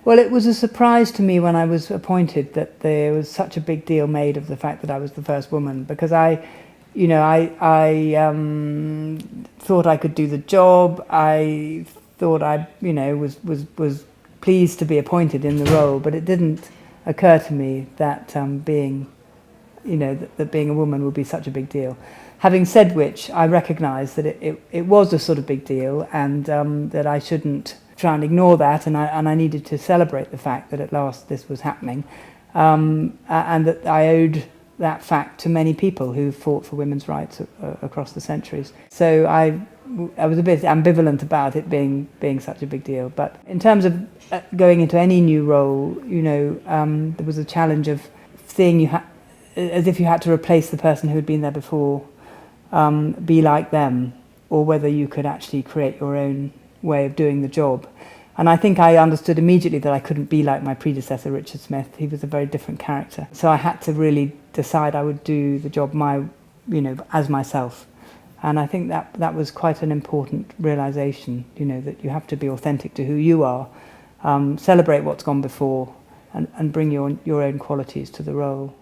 Well, it was a surprise to me when I was appointed that there was such a big deal made of the fact that I was the first woman, because I thought I could do the job. I thought I, was pleased to be appointed in the role, but it didn't occur to me that being a woman would be such a big deal. Having said which, I recognise that it was a sort of big deal, and that I shouldn't try and ignore that, and I needed to celebrate the fact that at last this was happening, and that I owed that fact to many people who fought for women's rights across the centuries. So I was a bit ambivalent about it being such a big deal. But in terms of going into any new role, there was a challenge of seeing as if you had to replace the person who had been there before, be like them, or whether you could actually create your own way of doing the job. And I think I understood immediately that I couldn't be like my predecessor, Richard Smith. He was a very different character. So I had to really decide I would do the job as myself. And I think that was quite an important realization, that you have to be authentic to who you are, celebrate what's gone before, and bring your own qualities to the role.